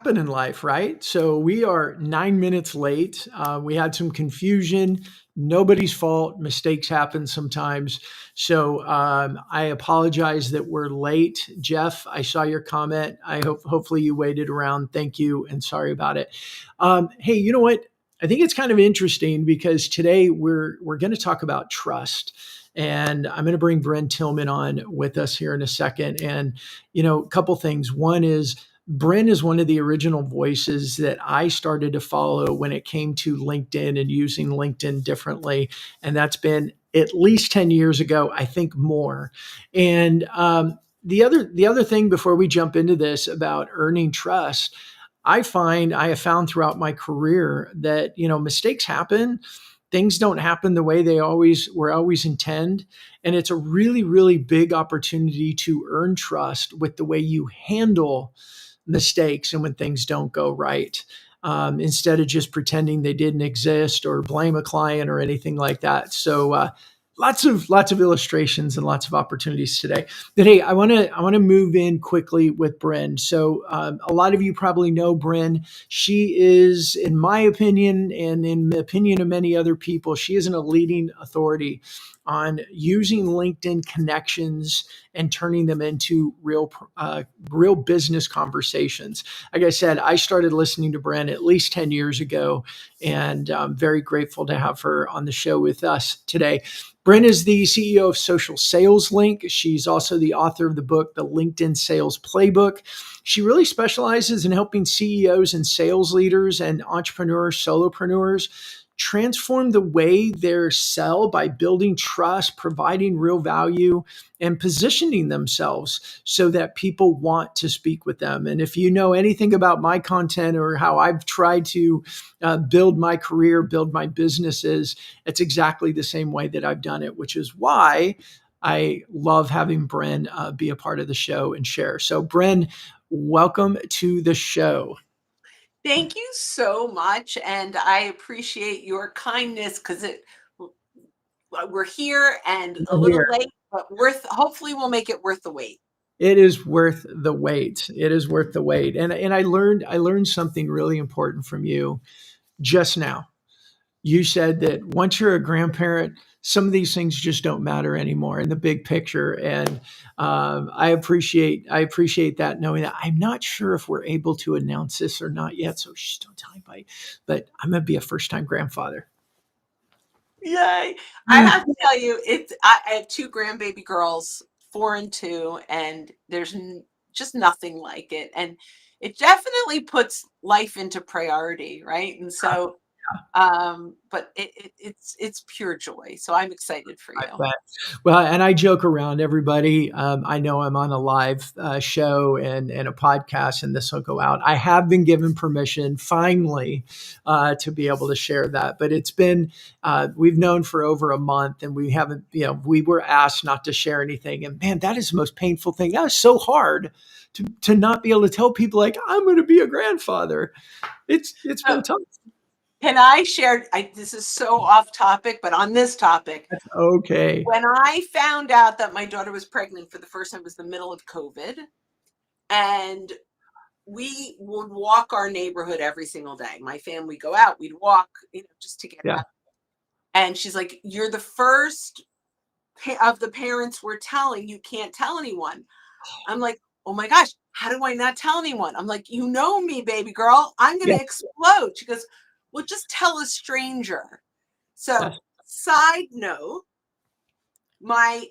happen in life, right? So we are 9 minutes late. We had some confusion. Nobody's fault. Mistakes happen sometimes. So I apologize that we're late. Jeff, I saw your comment. Hopefully you waited around. Thank you, and sorry about it. Hey, you know what? I think it's kind of interesting because today we're going to talk about trust. And I'm going to bring Bryn Tillman on with us here in a second. And, a couple things. One is Bryn is one of the original voices that I started to follow when it came to LinkedIn and using LinkedIn differently. And that's been at least 10 years ago, I think more. And the other thing before we jump into this about earning trust, I have found throughout my career that, mistakes happen. Things don't happen the way they always intend. And it's a really, really big opportunity to earn trust with the way you handle mistakes and when things don't go right, instead of just pretending they didn't exist or blame a client or anything like that. So lots of illustrations and lots of opportunities today. But hey, I want to move in quickly with Bryn. So a lot of you probably know Bryn. She is, in my opinion, and in the opinion of many other people, she is a leading authority on using LinkedIn connections and turning them into real business conversations. Like I said, I started listening to Bryn at least 10 years ago, and I'm very grateful to have her on the show with us today. Bryn is the CEO of Social Sales Link. She's also the author of the book, The LinkedIn Sales Playbook. She really specializes in helping CEOs and sales leaders and entrepreneurs, solopreneurs transform the way they sell by building trust, providing real value, and positioning themselves so that people want to speak with them. And if you know anything about my content or how I've tried to build my career, build my businesses, it's exactly the same way that I've done it, which is why I love having Bryn be a part of the show and share. So Bryn, welcome to the show. Thank you so much, and I appreciate your kindness because we're here and a little Here. late, but hopefully we'll make it worth the wait. It is worth the wait. It is worth the wait. And I learned something really important from you just now. You said that once you're a grandparent, some of these things just don't matter anymore in the big picture. And I appreciate that, knowing that I'm not sure if we're able to announce this or not yet. So shh, don't tell anybody. But I'm gonna be a first time grandfather. Yay! I have to tell you, I have two grandbaby girls, 4 and 2, and there's just nothing like it. And it definitely puts life into priority, right? And so, but it's pure joy. So I'm excited for I you. bet. Well, and I joke around everybody. I know I'm on a live show and a podcast, and this will go out. I have been given permission finally to be able to share that, but we've known for over a month, and we haven't. We were asked not to share anything, and man, that is the most painful thing. That is so hard to not be able to tell people like I'm going to be a grandfather. It's been So tough. can I share? This is so off topic, but on this topic, Okay. when I found out that my daughter was pregnant for the first time, it was the middle of COVID, and we would walk our neighborhood every single day. My family go out, we'd walk, just to get Yeah. out. And she's like, "You're the first of the parents we're telling you can't tell anyone." I'm like, "Oh my gosh, how do I not tell anyone?" I'm like, "You know me, baby girl. I'm going Yeah. to explode." She goes, "Well, just tell a stranger." So, Yes. side note, my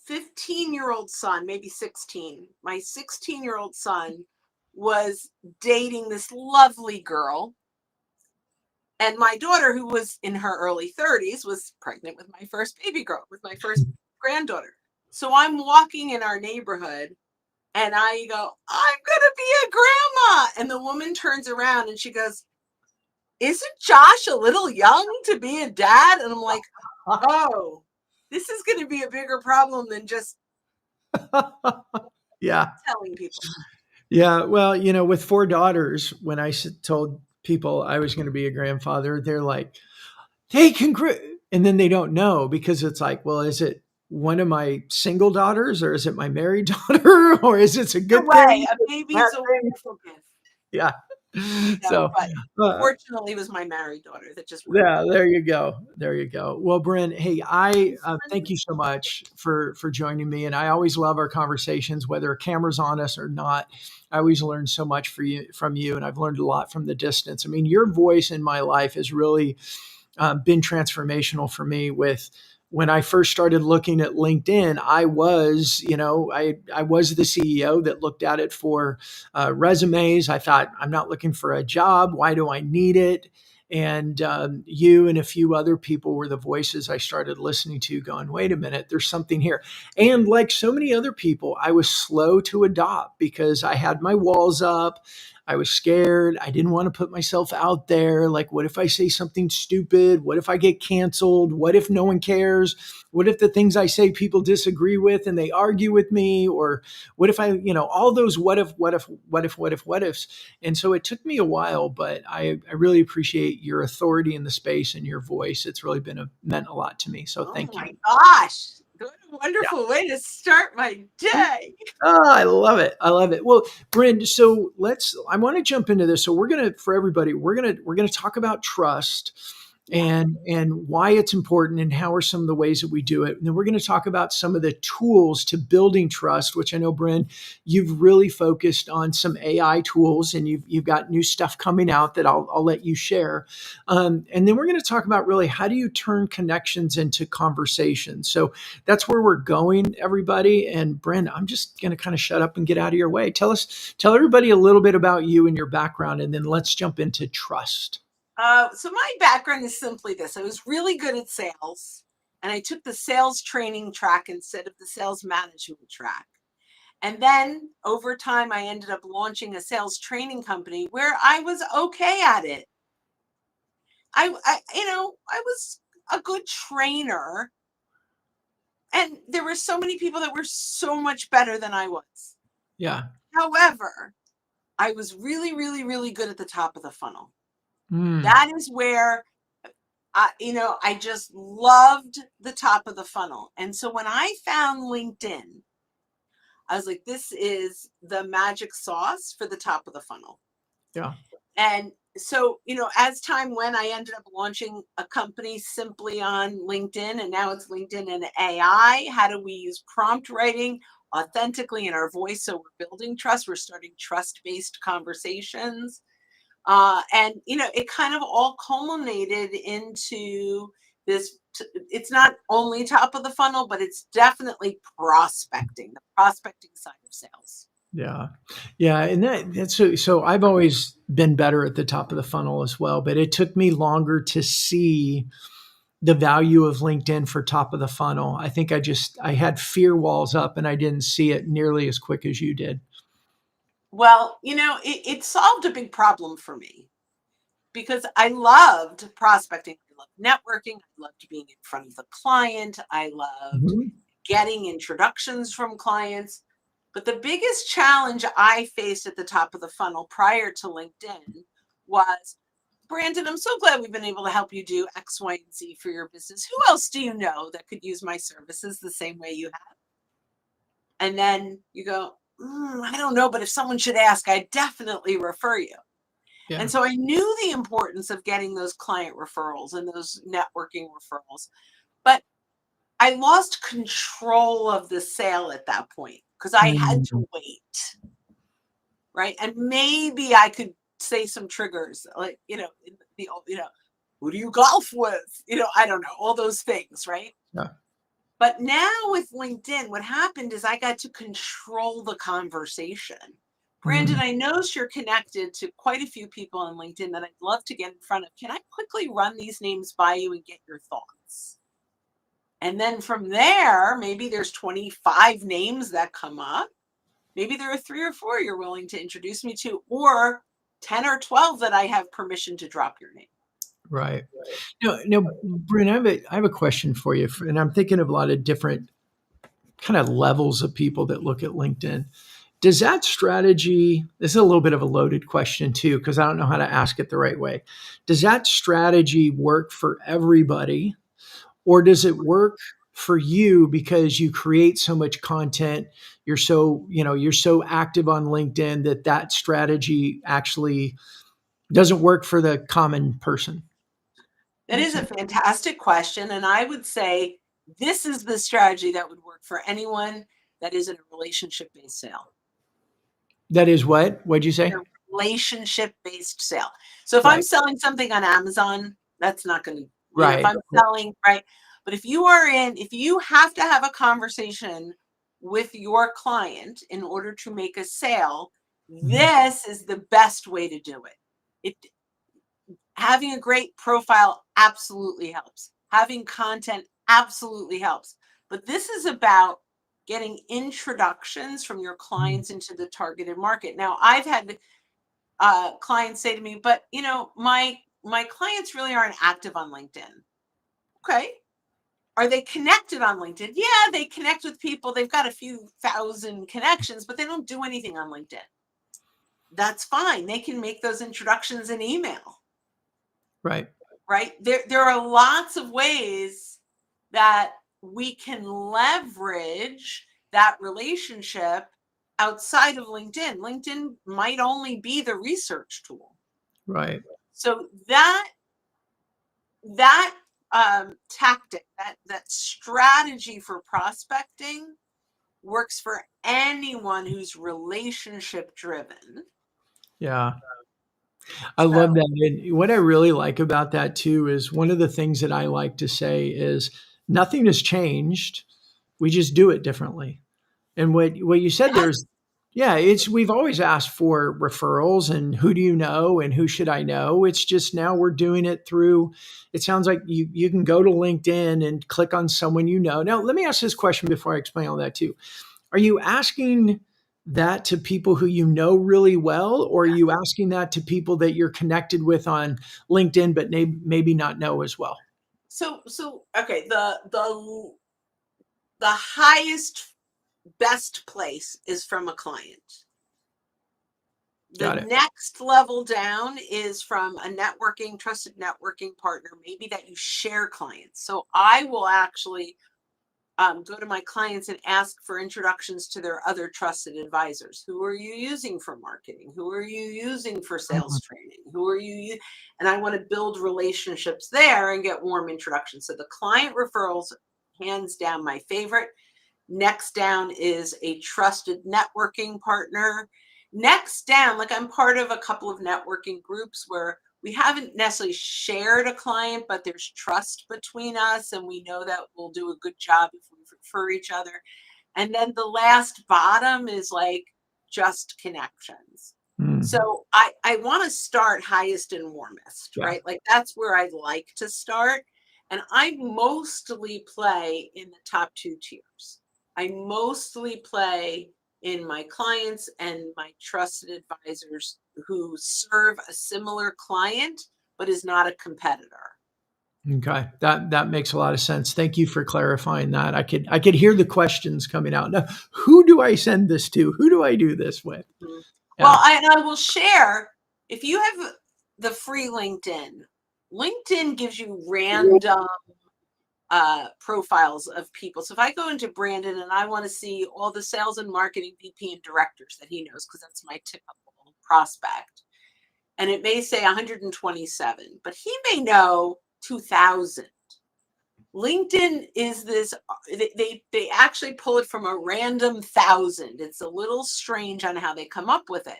15-year-old son, maybe 16, my 16-year-old son was dating this lovely girl. And my daughter, who was in her early 30s, was pregnant with my first baby girl, with my first granddaughter. So I'm walking in our neighborhood and I go, "I'm going to be a grandma." And the woman turns around and she goes, "Isn't Josh a little young to be a dad?" And I'm like, "Oh, this is going to be a bigger problem than just Yeah. telling people." Yeah. Well, with four daughters, when I told people I was going to be a grandfather, they're like, "Hey, and then they don't know because it's like, well, is it one of my single daughters or is it my married daughter or is it a Either good way, thing? a baby Bad is a thing?" wonderful gift. Yeah. No, So, but uh, fortunately, it was my married daughter that just worked. yeah, there you go. There you go. Well, Bryn, hey, I thank Fun. you so much for joining me, and I always love our conversations, whether a camera's on us or not. I always learn so much from you, and I've learned a lot from the distance. I mean, your voice in my life has really been transformational for me. With when I first started looking at LinkedIn, I was, I was the CEO that looked at it for resumes. I thought, I'm not looking for a job. Why do I need it? And you and a few other people were the voices I started listening to, going, wait a minute, there's something here. And like so many other people, I was slow to adopt because I had my walls up. I was scared. I didn't want to put myself out there. Like, what if I say something stupid? What if I get canceled? What if no one cares? What if the things I say people disagree with and they argue with me? Or what if I, all those what ifs. And so it took me a while, but I really appreciate your authority in the space and your voice. It's really meant a lot to me. So Oh thank you. my gosh. What a Yeah. wonderful way to start my day. Oh, I love it. I love it. Well, Bryn, so I want to jump into this. So for everybody, we're gonna talk about trust Yeah. and why it's important and how are some of the ways that we do it. And then we're going to talk about some of the tools to building trust, which I know, Bryn, you've really focused on some AI tools and you've got new stuff coming out that I'll let you share. And then we're going to talk about really how do you turn connections into conversations. So that's where we're going, everybody. And Bryn, I'm just going to kind of shut up and get out of your way. Tell everybody a little bit about you and your background, and then let's jump into trust. So my background is simply this. I was really good at sales, and I took the sales training track instead of the sales management track. And then over time, I ended up launching a sales training company where I was okay at it. I was a good trainer, and there were so many people that were so much better than I was. Yeah. However, I was really, really, really good at the top of the funnel. Mm, That is where I just loved the top of the funnel. And so when I found LinkedIn, I was like, this is the magic sauce for the top of the funnel. yeah. And so, as time went, I ended up launching a company simply on LinkedIn, and now it's LinkedIn and AI. How do we use prompt writing authentically in our voice? So we're building trust, we're starting trust-based conversations. And it kind of all culminated into this. It's not only top of the funnel, but it's definitely prospecting, the prospecting side of sales. Yeah. Yeah. And so I've always been better at the top of the funnel as well, but it took me longer to see the value of LinkedIn for top of the funnel. I think I had fear walls up and I didn't see it nearly as quick as you did. Well, it solved a big problem for me because I loved prospecting. I loved networking. I loved being in front of the client. I loved Mhm. getting introductions from clients. But the biggest challenge I faced at the top of the funnel prior to LinkedIn was, Brandon, I'm so glad we've been able to help you do X, Y, and Z for your business. Who else do you know that could use my services the same way you have? And then you go, I don't know, but if someone should ask, I definitely refer you. And Yeah. so I knew the importance of getting those client referrals and those networking referrals. But I lost control of the sale at that point because I had Mm, to wait. Right. And maybe I could say some triggers like, who do you golf with? I don't know, all those things. Right. yeah. But now with LinkedIn, what happened is I got to control the conversation. Brandon, Mm, I noticed you're connected to quite a few people on LinkedIn that I'd love to get in front of. Can I quickly run these names by you and get your thoughts? And then from there, maybe there's 25 names that come up. Maybe there are 3 or 4 you're willing to introduce me to, or 10 or 12 that I have permission to drop your name. right. Now, Bryn, I have a question for you, and I'm thinking of a lot of different kind of levels of people that look at LinkedIn. Does that strategy, this is a little bit of a loaded question too, because I don't know how to ask it the right way. Does that strategy work for everybody, or does it work for you, because you create so much content, you're so, you're so active on LinkedIn, that strategy actually doesn't work for the common person? That is a fantastic question. And I would say this is the strategy that would work for anyone that is in a relationship-based sale. That is what? What'd you say? A relationship-based sale. So if I'm Right. selling something on Amazon, that's not going to, if Right. I'm selling, right. But if you have to have a conversation with your client in order to make a sale, this is the best way to do it. Having a great profile absolutely helps. Having content absolutely helps. But this is about getting introductions from your clients into the targeted market. Now, I've had clients say to me, but my clients really aren't active on LinkedIn. Okay. Are they connected on LinkedIn? Yeah, they connect with people. They've got a few thousand connections, but they don't do anything on LinkedIn. That's fine. They can make those introductions in email. Right. Right? There are lots of ways that we can leverage that relationship outside of LinkedIn. LinkedIn might only be the research tool. Right. So that tactic, that strategy for prospecting works for anyone who's relationship driven. Yeah. I love So that. And what I really like about that too is, one of the things that I like to say is, nothing has changed. We just do it differently. And what you said yeah, there's, yeah, it's, we've always asked for referrals and who do you know and who should I know? It's just now we're doing it through, it sounds like you can go to LinkedIn and click on someone you know. Now, let me ask this question before I explain all that too. Are you asking that to people who you know really well, or are yeah. you asking that to people that you're connected with on LinkedIn but maybe not know as well? So okay, the highest best place is from a client. The Got it. next level down is from a trusted networking partner, maybe that you share clients. So I will actually go to my clients and ask for introductions to their other trusted advisors. Who are you using for marketing? Who are you using for sales Mhm. training? Who are you? And I want to build relationships there and get warm introductions. So the client referrals, hands down, my favorite. Next down is a trusted networking partner. Next down, like I'm part of a couple of networking groups where we haven't necessarily shared a client, but there's trust between us and we know that we'll do a good job if we refer each other. And then the last bottom is like just connections. Mm. So I want to start highest and warmest, Yeah. right? Like that's where I like to start. And I mostly play in the top two tiers. I mostly play in my clients and my trusted advisors who serve a similar client but is not a competitor. Okay, that makes a lot of sense. Thank you for clarifying that. I could hear the questions coming out. Now, who do I send this to? Who do I do this with? Mhm. Well, Yeah. I will share, if you have the free LinkedIn, LinkedIn gives you random profiles of people. So if I go into Brandon and I want to see all the sales and marketing VP and directors that he knows, because that's my typical prospect, and it may say 127, but he may know 2,000. LinkedIn is this, they actually pull it from a random thousand. It's a little strange on how they come up with it.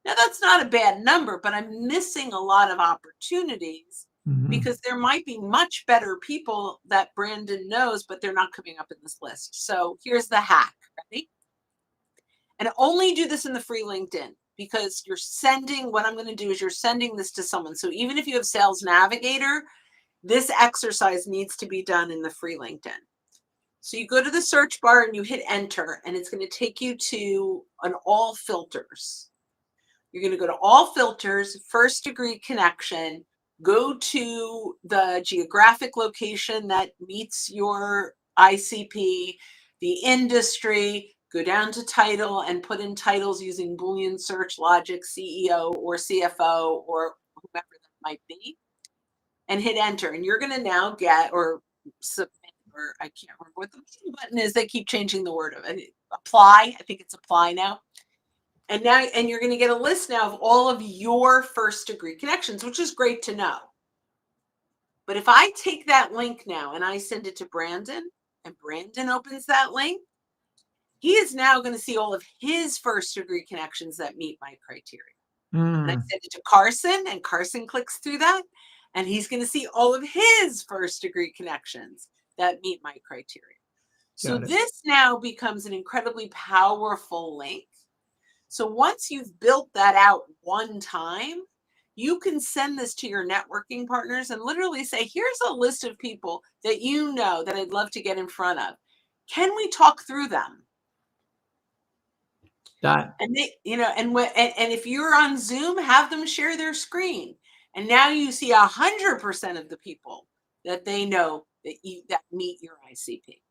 Now, that's not a bad number, but I'm missing a lot of opportunities Mhm. because there might be much better people that Brandon knows, but they're not coming up in this list. So here's the hack. Ready? And only do this in the free LinkedIn, because what I'm going to do is you're sending this to someone. So even if you have Sales Navigator, this exercise needs to be done in the free LinkedIn. So you go to the search bar and you hit enter, and it's going to take you to an all filters. You're going to go to all filters, first degree connection, go to the geographic location that meets your ICP, the industry, go down to title and put in titles using Boolean search logic, CEO or CFO or whoever that might be, and hit enter. And you're going to now get, or submit or I can't remember what the button is. They keep changing the word of it. Apply. I think it's apply now. And you're going to get a list now of all of your first degree connections, which is great to know. But if I take that link now and I send it to Brandon, and Brandon opens that link, he is now going to see all of his first degree connections that meet my criteria. And I send it to Carson, and Carson clicks through that, and he's going to see all of his first degree connections that meet my criteria. So this now becomes an incredibly powerful link. So once you've built that out one time, you can send this to your networking partners and literally say, here's a list of people that you know that I'd love to get in front of. Can we talk through them? And they, and if you're on Zoom, have them share their screen. And now you see 100% of the people that they know that meet your ICP.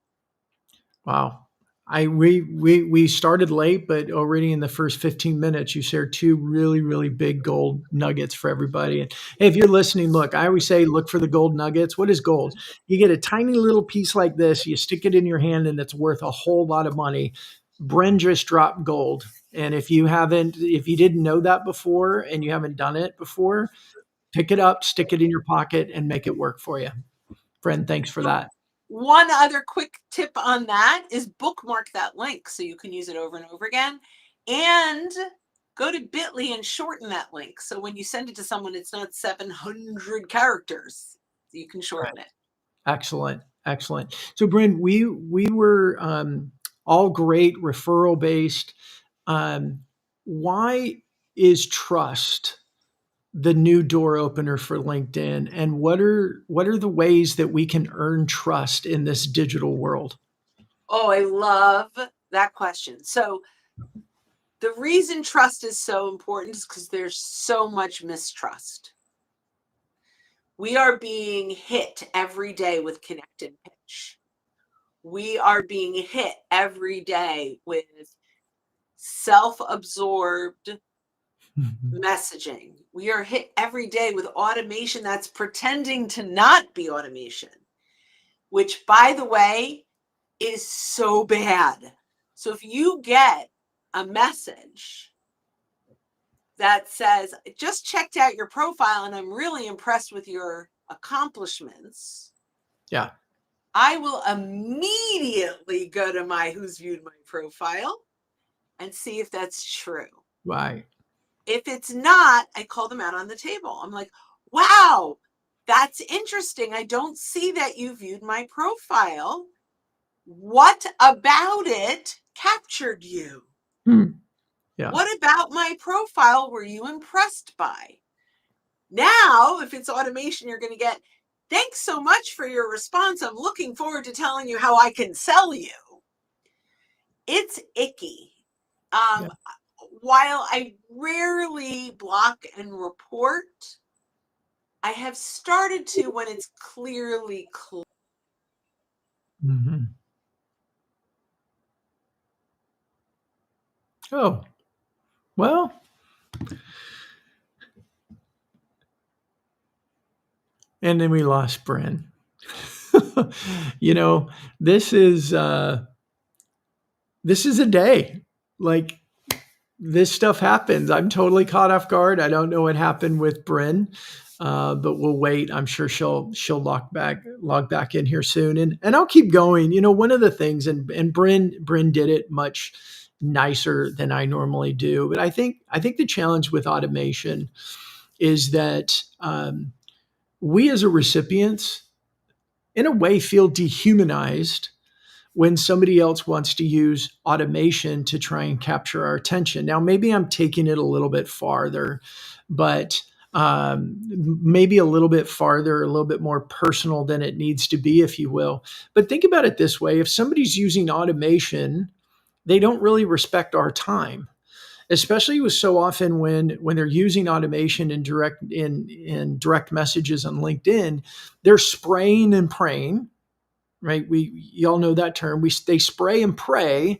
Wow. We started late, but already in the first 15 minutes, you shared two really, really big gold nuggets for everybody. And hey, if you're listening, look, I always say, look for the gold nuggets. What is gold? You get a tiny little piece like this, you stick it in your hand, and it's worth a whole lot of money. Bren just dropped gold. And if you didn't know that before and you haven't done it before, pick it up, stick it in your pocket, and make it work for you. Bren, thanks for that. One other quick tip on that is bookmark that link so you can use it over and over again, and go to Bitly and shorten that link. So when you send it to someone, it's not 700 characters. So you can shorten it. Excellent. Excellent. So Bryn, we were all great referral based. Why is trust the new door opener for LinkedIn, and what are the ways that we can earn trust in this digital world? Oh, I love that question. So the reason trust is so important is because there's so much mistrust. We are being hit every day with connect and pitch. We are being hit every day with self-absorbed messaging. We are hit every day with automation that's pretending to not be automation, which, by the way, is so bad. So if you get a message that says, just checked out your profile and I'm really impressed with your accomplishments. Yeah. I will immediately go to my who's viewed my profile and see if that's true. Right. If it's not, I call them out on the table. I'm like, wow, that's interesting. I don't see that you viewed my profile. What about it captured you? Yeah. What about my profile were you impressed by? Now, if it's automation, you're going to get, thanks so much for your response. I'm looking forward to telling you how I can sell you. It's icky. While I rarely block and report, I have started to when it's clearly clear. Mm-hmm. Oh, well, and then we lost Bren. This is a day. Like, this stuff happens. I'm totally caught off guard. I don't know what happened with Bryn, but we'll wait. I'm sure she'll log back in here soon, and I'll keep going. One of the things, and Bryn did it much nicer than I normally do, but I think the challenge with automation is that we as a recipients, in a way, feel dehumanized when somebody else wants to use automation to try and capture our attention. Now, maybe I'm taking it a little bit farther, but maybe a little bit farther, a little bit more personal than it needs to be, if you will. But think about it this way. If somebody's using automation, they don't really respect our time, especially with so often when they're using automation in direct messages on LinkedIn, they're spraying and praying. Right? Y'all know that term. They spray and pray,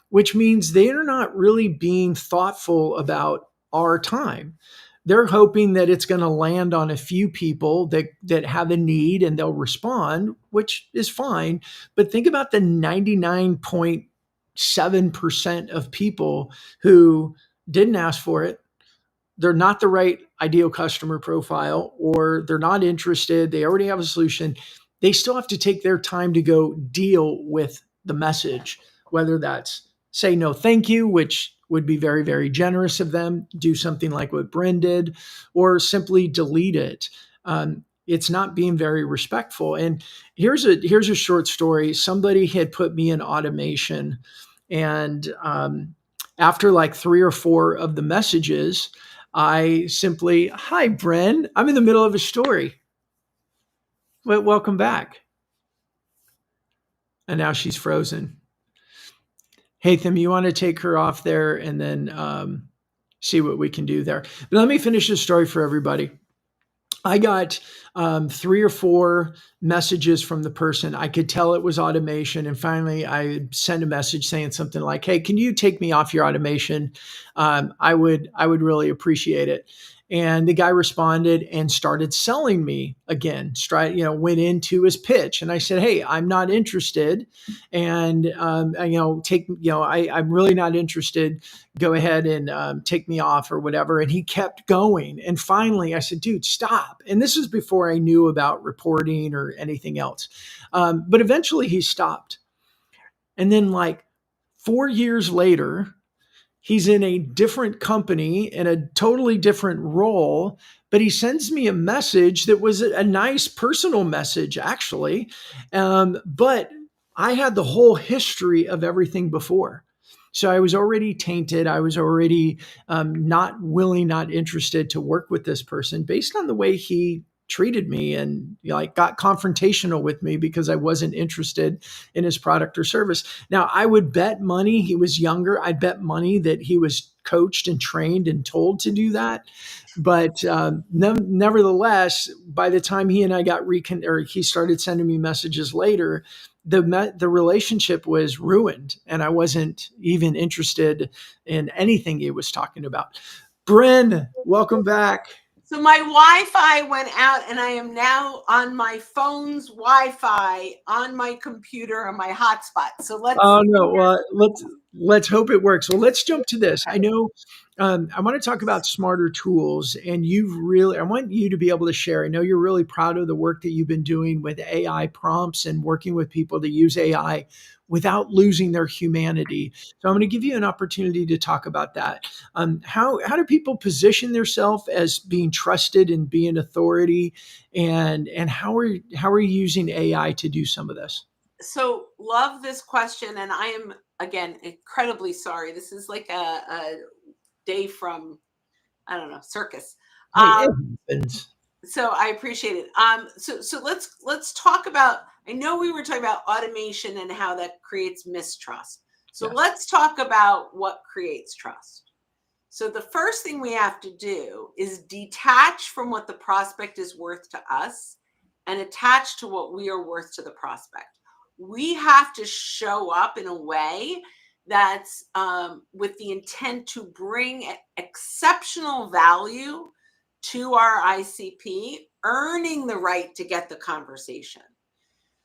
which means they're not really being thoughtful about our time. They're hoping that it's going to land on a few people that have a need and they'll respond, which is fine. But think about the 99.7% of people who didn't ask for it. They're not the right ideal customer profile, or they're not interested. They already have a solution. They still have to take their time to go deal with the message, whether that's say no thank you, which would be very, very generous of them, do something like what Bryn did, or simply delete it. It's not being very respectful. And here's a short story. Somebody had put me in automation, and after like 3 or 4 of the messages, I simply, hi, Bryn, I'm in the middle of a story. Well, welcome back. And now she's frozen. Hatham, you want to take her off there and then see what we can do there. But let me finish this story for everybody. I got 3 or 4 messages from the person. I could tell it was automation. And finally, I sent a message saying something like, hey, can you take me off your automation? I would really appreciate it. And the guy responded and started selling me again, went into his pitch. And I said, hey, I'm not interested. And, I'm really not interested. Go ahead and take me off or whatever. And he kept going. And finally I said, dude, stop. And this is before I knew about reporting or anything else. But eventually he stopped. And then like 4 years later, he's in a different company in a totally different role, but he sends me a message that was a nice personal message, actually. But I had the whole history of everything before. So I was already tainted. I was already not willing, not interested to work with this person based on the way he treated me and got confrontational with me because I wasn't interested in his product or service. Now, I would bet money he was younger. I'd bet money that he was coached and trained and told to do that. But nevertheless, by the time he and I got he started sending me messages later, the relationship was ruined, and I wasn't even interested in anything he was talking about. Bryn, welcome back. So my Wi-Fi went out, and I am now on my phone's Wi-Fi on my computer on my hotspot. So let's. Oh no! Well, let's hope it works. Well, let's jump to this. I know I want to talk about smarter tools, and I want you to be able to share. I know you're really proud of the work that you've been doing with AI prompts and working with people to use AI without losing their humanity. So I'm going to give you an opportunity to talk about that. How do people position themselves as being trusted and being authority, and how are you using AI to do some of this? So love this question, and I am again incredibly sorry. This is like a day from, I don't know, circus. Hey, it happens. So I appreciate it. So let's talk about. I know we were talking about automation and how that creates mistrust. So Yes. let's talk about what creates trust. So the first thing we have to do is detach from what the prospect is worth to us and attach to what we are worth to the prospect. We have to show up in a way that's with the intent to bring exceptional value to our ICP, earning the right to get the conversation.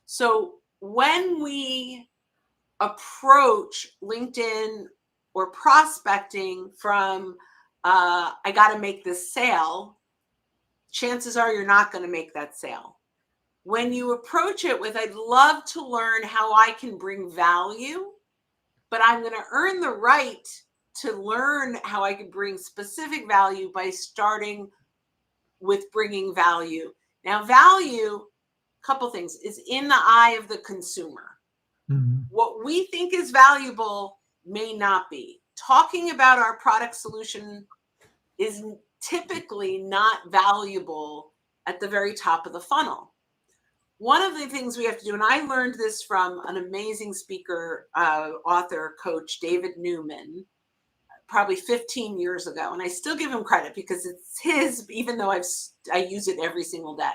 So when we approach LinkedIn or prospecting from, I got to make this sale, chances are you're not going to make that sale. When you approach it with, I'd love to learn how I can bring value, but I'm going to earn the right to learn how I can bring specific value by starting with bringing value. Now, value, couple things, is in the eye of the consumer. Mm-hmm. What we think is valuable may not be. Talking about our product solution is typically not valuable at the very top of the funnel. One of the things we have to do, and I learned this from an amazing speaker, author, coach, David Newman, probably 15 years ago. And I still give him credit because it's his, even though I use it every single day,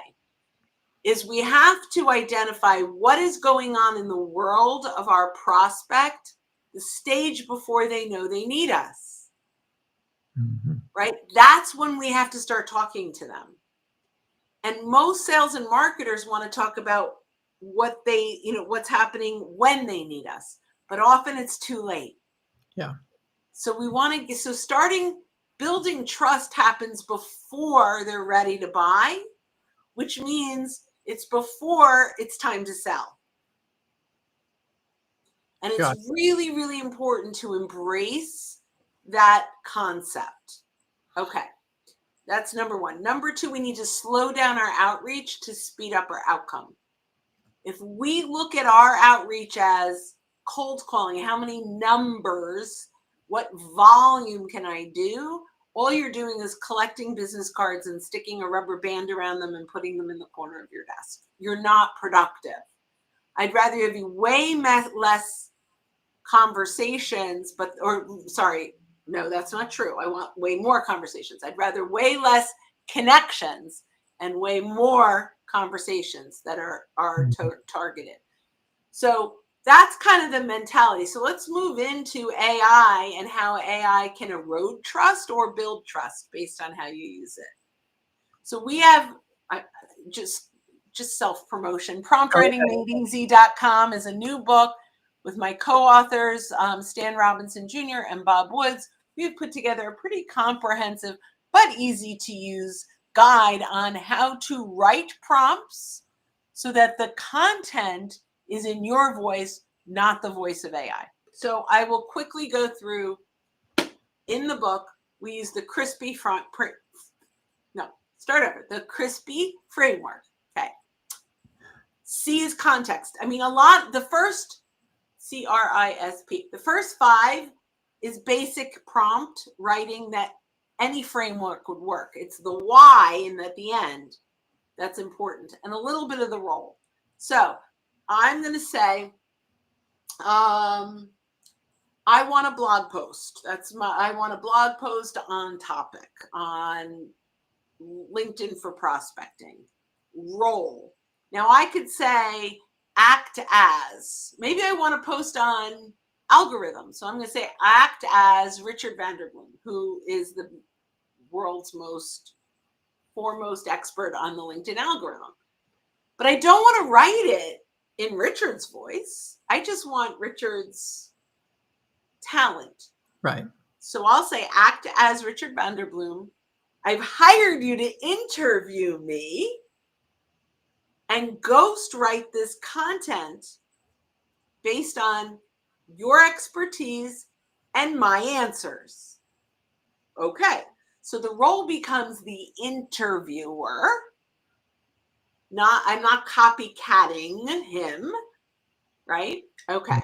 is we have to identify what is going on in the world of our prospect, the stage before they know they need us. Mm-hmm. right? That's when we have to start talking to them. And most sales and marketers want to talk about what they, what's happening when they need us, but often it's too late. Yeah. So building trust happens before they're ready to buy, which means it's before it's time to sell. And it's really, really important to embrace that concept. Okay. That's number one. Number two, we need to slow down our outreach to speed up our outcome. If we look at our outreach as cold calling, how many numbers, what volume can I do? All you're doing is collecting business cards and sticking a rubber band around them and putting them in the corner of your desk. You're not productive. I'd rather have you way less conversations, no, that's not true. I want way more conversations. I'd rather way less connections and way more conversations that are targeted. So that's kind of the mentality. So let's move into AI and how AI can erode trust or build trust based on how you use it. So we have just self-promotion. PromptWritingMadeEasy.com is a new book with my co-authors, Stan Robinson Jr. and Bob Woods. We've put together a pretty comprehensive but easy to use guide on how to write prompts so that the content is in your voice, not the voice of AI. So I will quickly go through. In the book, we use the crispy the crispy framework. Okay. C is context. The first CRISP. The first 5 is basic prompt writing that any framework would work. It's the why at the end that's important, and a little bit of the role. So I'm going to say, I want a blog post. I want a blog post on topic, on LinkedIn for prospecting. Role. Now I could say act as. Maybe I want to post on algorithms. So I'm going to say act as Richard Vanderbloom, who is the world's foremost expert on the LinkedIn algorithm. But I don't want to write it in Richard's voice. I just want Richard's talent. Right. So I'll say act as Richard Vanderbloom. I've hired you to interview me and ghost write this content based on your expertise and my answers. Okay, so the role becomes the interviewer. I'm not copycatting him, right? Okay,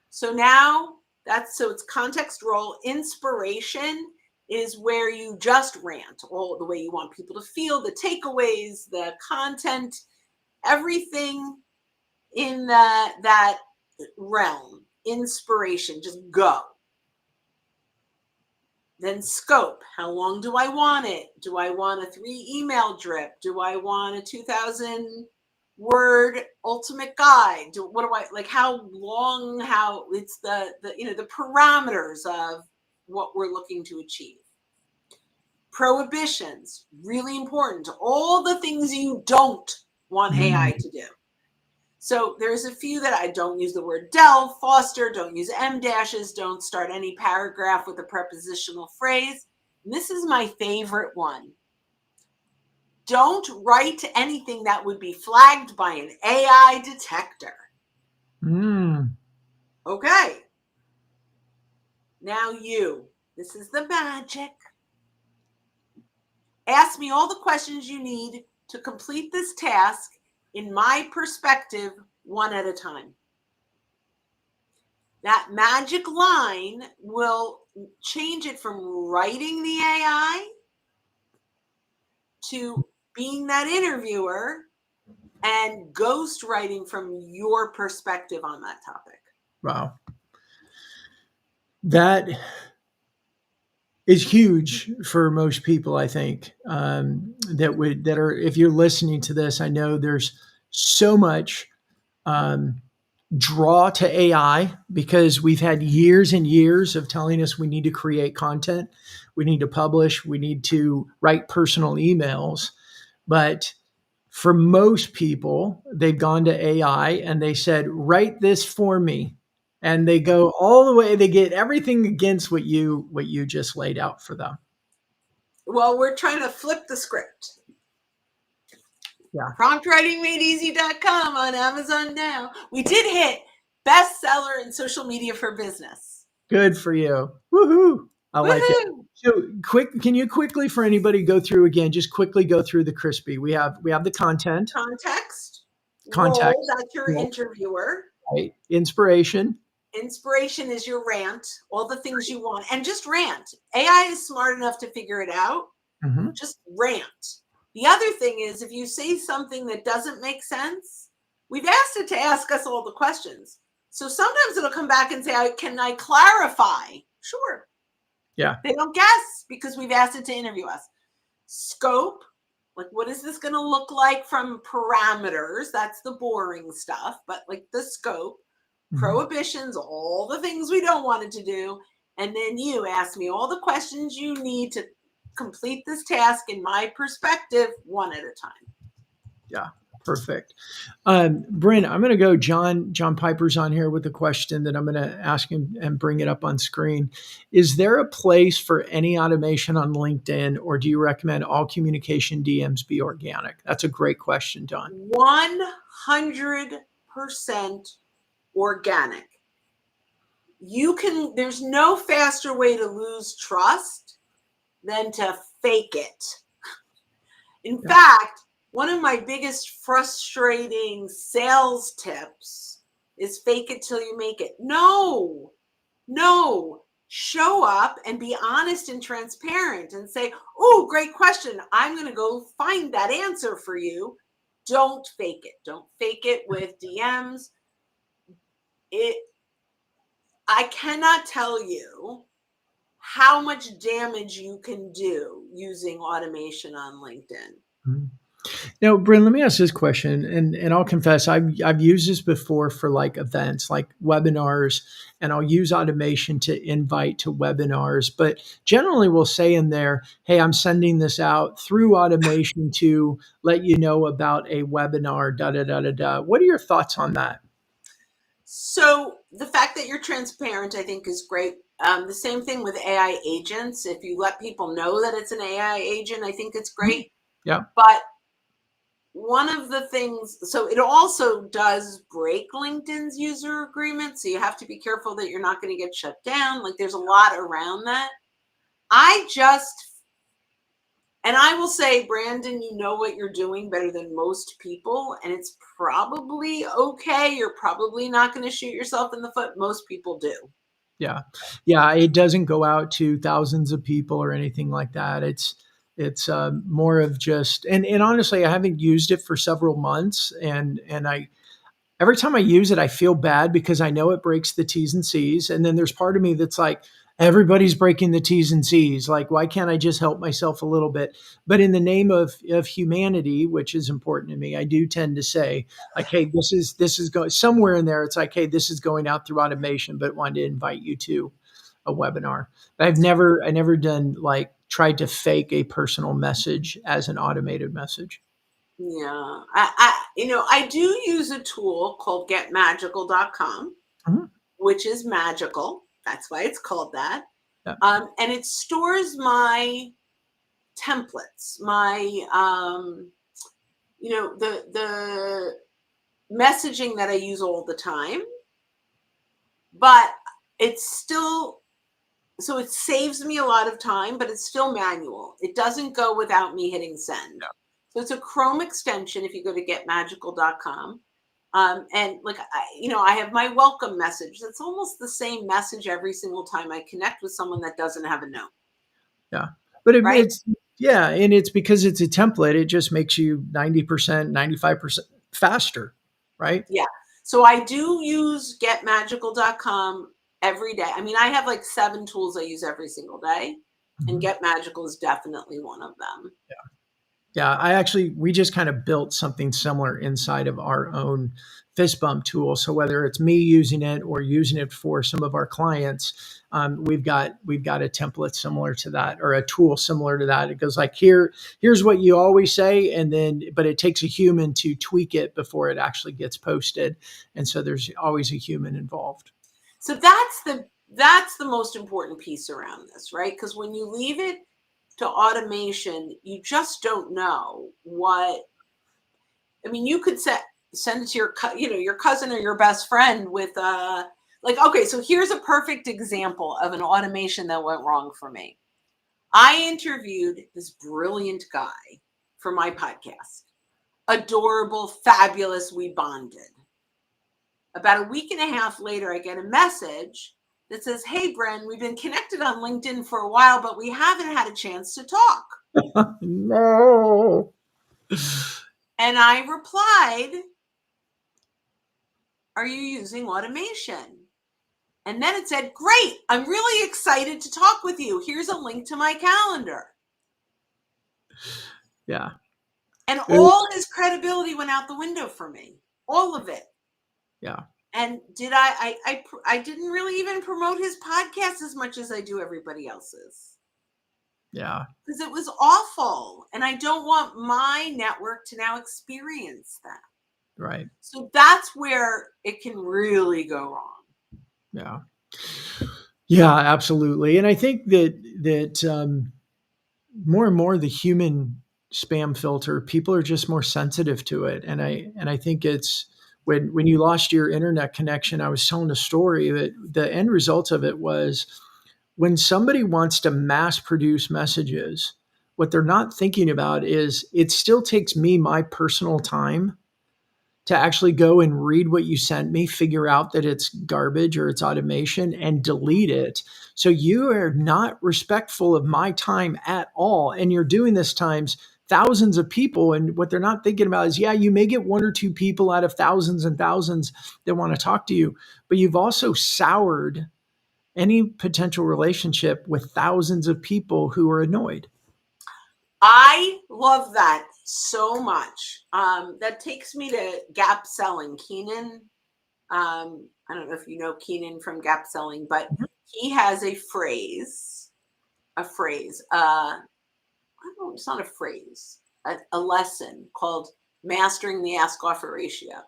so now it's context, role. Inspiration is where you just rant all the way you want people to feel, the takeaways, the content, everything in that realm. Inspiration, just go. Then scope, how long do I want it? Do I want a 3 email drip? Do I want a 2,000 word ultimate guide? How long, it's the parameters of what we're looking to achieve. Prohibitions, really important. All the things you don't want AI to do. So there's a few that I don't use the word delve, foster, don't use em dashes, don't start any paragraph with a prepositional phrase. And this is my favorite one. Don't write anything that would be flagged by an AI detector. Okay. Now this is the magic. Ask me all the questions you need to complete this task in my perspective, one at a time. That magic line will change it from writing the AI to being that interviewer and ghost writing from your perspective on that topic. Wow. That is huge for most people, I think, if you're listening to this, I know there's so much draw to AI because we've had years and years of telling us we need to create content, we need to publish, we need to write personal emails. But for most people, they've gone to AI and they said, write this for me. And they go all the way, they get everything against what you just laid out for them. Well, we're trying to flip the script. Yeah. PromptWritingMadeEasy.com on Amazon now. We did hit bestseller in social media for business. Good for you. Woohoo. I like it. So can you quickly, for anybody, go through again, just quickly go through the crispy. We have the content, Context. context, Role, that's your interviewer. right? Inspiration. Inspiration is your rant, all the things you want, and just rant. AI is smart enough to figure it out. Mm-hmm. Just rant. The other thing is, if you say something that doesn't make sense, we've asked it to ask us all the questions. So sometimes it'll come back and say, can I clarify? Sure. Yeah. They don't guess because we've asked it to interview us. Scope, like what is this going to look like from parameters? That's the boring stuff, but like the scope, prohibitions, all the things we don't want it to do. And then you ask me all the questions you need to complete this task in my perspective, one at a time. Yeah, perfect. Bryn, I'm going to go. John Piper's on here with a question that I'm going to ask him and bring it up on screen. Is there a place for any automation on LinkedIn, or do you recommend all communication DMs be organic? That's a great question, Don. 100% organic. There's no faster way to lose trust than to fake it. In fact, one of my biggest frustrating sales tips is fake it till you make it. No, show up and be honest and transparent and say, oh, great question. I'm going to go find that answer for you. Don't fake it. Don't fake it with DMs. I cannot tell you how much damage you can do using automation on LinkedIn. Mm-hmm. Now, Bryn, let me ask this question, and I'll confess, I've used this before for like events, like webinars, and I'll use automation to invite to webinars. But generally, we'll say in there, "Hey, I'm sending this out through automation to let you know about a webinar." Da da da da da. What are your thoughts on that? So the fact that you're transparent, I think, is great. The same thing with AI agents. If you let people know that it's an AI agent, I think it's great. Yeah. But one of the things, so it also does break LinkedIn's user agreement. So you have to be careful that you're not going to get shut down. Like there's a lot around that. And I will say, Brandon, you know what you're doing better than most people. And it's probably okay. You're probably not going to shoot yourself in the foot. Most people do. Yeah. Yeah. It doesn't go out to thousands of people or anything like that. It's more of just, and honestly, I haven't used it for several months, and every time I use it, I feel bad because I know it breaks the T's and C's, and then there's part of me that's like, everybody's breaking the T's and C's. Like, why can't I just help myself a little bit? But in the name of humanity, which is important to me, I do tend to say, like, hey, this is going somewhere in there. It's like, hey, this is going out through automation, but wanted to invite you to a webinar. But I never done like tried to fake a personal message as an automated message. Yeah. I do use a tool called getmagical.com, which is magical. That's why it's called that. Yeah. And it stores my templates, my, the messaging that I use all the time, but it's still, so it saves me a lot of time, but it's still manual. It doesn't go without me hitting send. Yeah. So it's a Chrome extension if you go to getmagical.com. And like, I have my welcome message. That's almost the same message every single time I connect with someone that doesn't have a note. Yeah. But it's, yeah. And it's because it's a template. It just makes you 90%, 95% faster. Right. Yeah. So I do use getmagical.com every day. I mean, I have like 7 tools I use every single day, and Get Magical is definitely one of them. Yeah. Yeah, we just kind of built something similar inside of our own fist bump tool. So whether it's me using it or using it for some of our clients, we've got a template similar to that, or a tool similar to that. It goes like, here's what you always say, and then but it takes a human to tweak it before it actually gets posted, and so there's always a human involved. So that's the most important piece around this, right? Because when you leave it to automation, you just don't know what. I mean, you could send it to your cousin or your best friend with like, okay, so here's a perfect example of an automation that went wrong for me. I interviewed this brilliant guy for my podcast. Adorable, fabulous, we bonded. About a week and a half later, I get a message that says, "Hey, Bren, we've been connected on LinkedIn for a while, but we haven't had a chance to talk." No. And I replied, "Are you using automation?" And then it said, "Great, I'm really excited to talk with you. Here's a link to my calendar." Yeah. And all his credibility went out the window for me. All of it. Yeah. And I didn't really even promote his podcast as much as I do everybody else's. Yeah. Because it was awful. And I don't want my network to now experience that. Right. So that's where it can really go wrong. Yeah. Yeah, absolutely. And I think that more and more the human spam filter, people are just more sensitive to it. And I think it's when you lost your internet connection, I was telling a story that the end result of it was when somebody wants to mass produce messages, what they're not thinking about is it still takes me my personal time to actually go and read what you sent me, figure out that it's garbage or it's automation, and delete it. So you are not respectful of my time at all. And you're doing this times thousands of people. And what they're not thinking about is, yeah, you may get one or two people out of thousands and thousands that want to talk to you, but you've also soured any potential relationship with thousands of people who are annoyed. I love that so much. That takes me to Gap Selling. Keenan, I don't know if you know Keenan from Gap Selling, but he has a phrase, it's not a phrase, a lesson called mastering the ask offer ratio.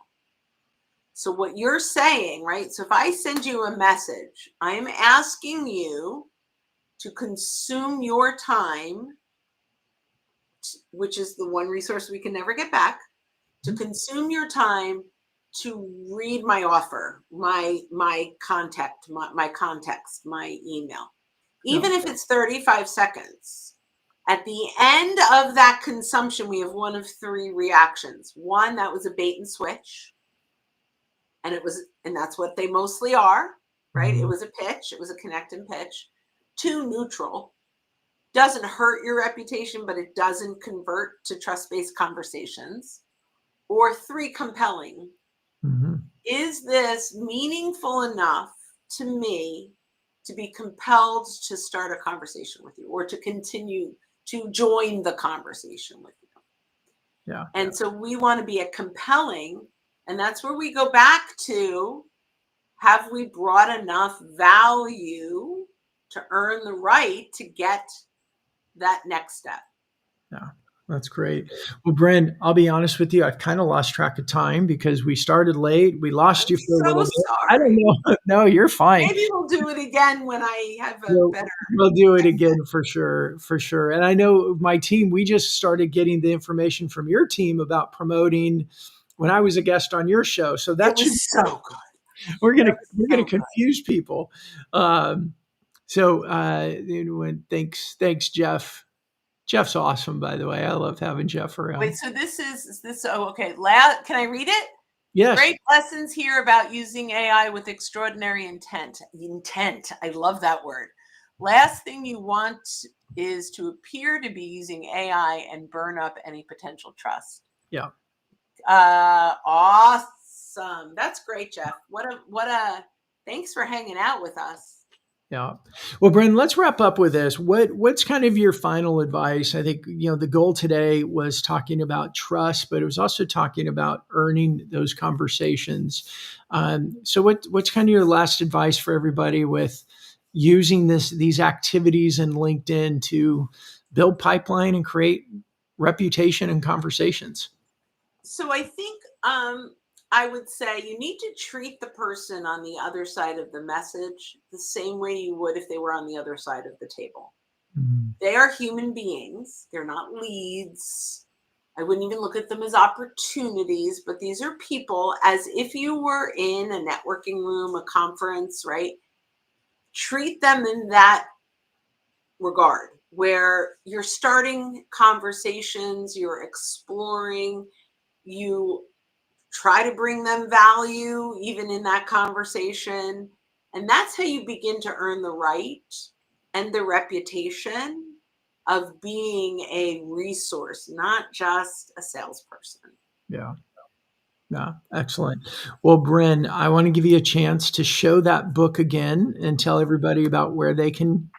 So what you're saying, right? So if I send you a message, I am asking you to consume your time, which is the one resource we can never get back, to consume your time to read my offer, my context, my email. Even if it's 35 seconds. At the end of that consumption, we have one of three reactions. One, that was a bait and switch. And that's what they mostly are, right? It was a pitch. It was a connect and pitch. Two, neutral. Doesn't hurt your reputation, but it doesn't convert to trust-based conversations. Or three, compelling. Is this meaningful enough to me to be compelled to start a conversation with you, or to continue to join the conversation with you? Yeah. And so we want to be a compelling, and that's where we go back to, have we brought enough value to earn the right to get that next step? Yeah, that's great. Well, Bren, I'll be honest with you. I've kind of lost track of time because we started late. We lost you for a little bit. Sorry. I don't know. No, you're fine. Maybe we'll do it again when I have better. We'll do it again for sure. For sure. And I know my team, we just started getting the information from your team about promoting when I was a guest on your show. So that was so good. We're gonna confuse people. Thanks, Jeff. Jeff's awesome, by the way. I love having Jeff around. Wait, so this is this? Oh, okay. Can I read it? Yes. Great lessons here about using AI with extraordinary intent. Intent. I love that word. Last thing you want is to appear to be using AI and burn up any potential trust. Yeah. Awesome. That's great, Jeff. What a thanks for hanging out with us. Yeah. Well, Bren, let's wrap up with this. What's kind of your final advice? I think, the goal today was talking about trust, but it was also talking about earning those conversations. So what's kind of your last advice for everybody with using these activities in LinkedIn to build pipeline and create reputation and conversations? So I think I would say you need to treat the person on the other side of the message the same way you would if they were on the other side of the table. Mhm. They are human beings, they're not leads. I wouldn't even look at them as opportunities, but these are people as if you were in a networking room, a conference, right? Treat them in that regard where you're starting conversations, you're exploring, you try to bring them value even in that conversation. And that's how you begin to earn the right and the reputation of being a resource, not just a salesperson. Yeah. Yeah, excellent. Well, Bryn, I want to give you a chance to show that book again and tell everybody about where they can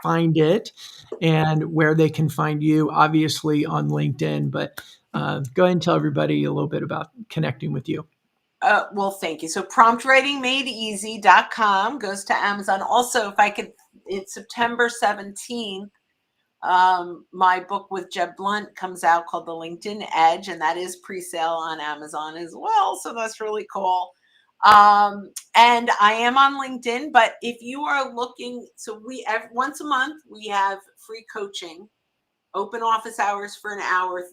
find it and where they can find you, obviously on LinkedIn. But go ahead and tell everybody a little bit about connecting with you. Well, thank you. So promptwritingmadeeasy.com goes to Amazon. Also, if I could, it's September 17th. My book with Jeb Blunt comes out called The LinkedIn Edge, and that is pre-sale on Amazon as well. So that's really cool. And I am on LinkedIn, but if you are looking, so once a month, we have free coaching, open office hours for an hour,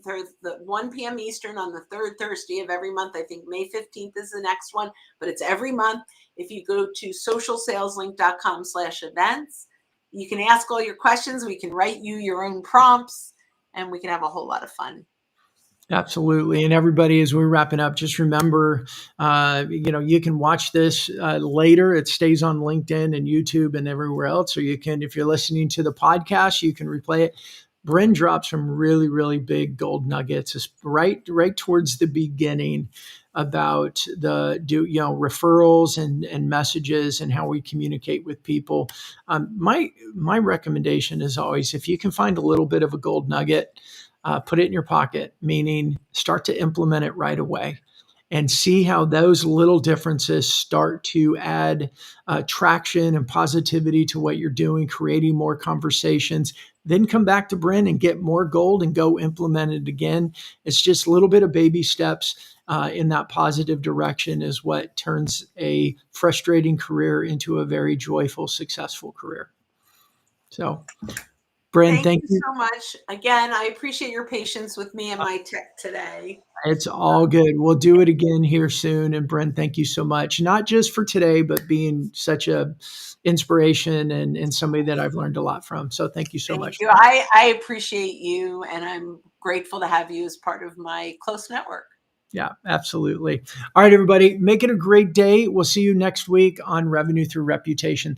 the 1 p.m. Eastern on the third Thursday of every month. I think May 15th is the next one, but it's every month. If you go to socialsaleslink.com/events, you can ask all your questions. We can write you your own prompts and we can have a whole lot of fun. Absolutely. And everybody, as we're wrapping up, just remember, you can watch this later. It stays on LinkedIn and YouTube and everywhere else. Or you can, if you're listening to the podcast, you can replay it. Bryn dropped some really, really big gold nuggets right towards the beginning about the referrals and messages and how we communicate with people. My recommendation is always, if you can find a little bit of a gold nugget, put it in your pocket, meaning start to implement it right away and see how those little differences start to add traction and positivity to what you're doing, creating more conversations. Then come back to Bryn and get more gold and go implement it again. It's just a little bit of baby steps in that positive direction is what turns a frustrating career into a very joyful, successful career. So, Bryn, Thank thank you you. so much. Again, I appreciate your patience with me and my tech today. It's all good. We'll do it again here soon. And Brent, thank you so much, not just for today, but being such a inspiration and somebody that I've learned a lot from. So thank you so Thank much. you. I appreciate you, and I'm grateful to have you as part of my close network. Yeah, absolutely. All right, everybody, make it a great day. We'll see you next week on Revenue Through Reputation. Thank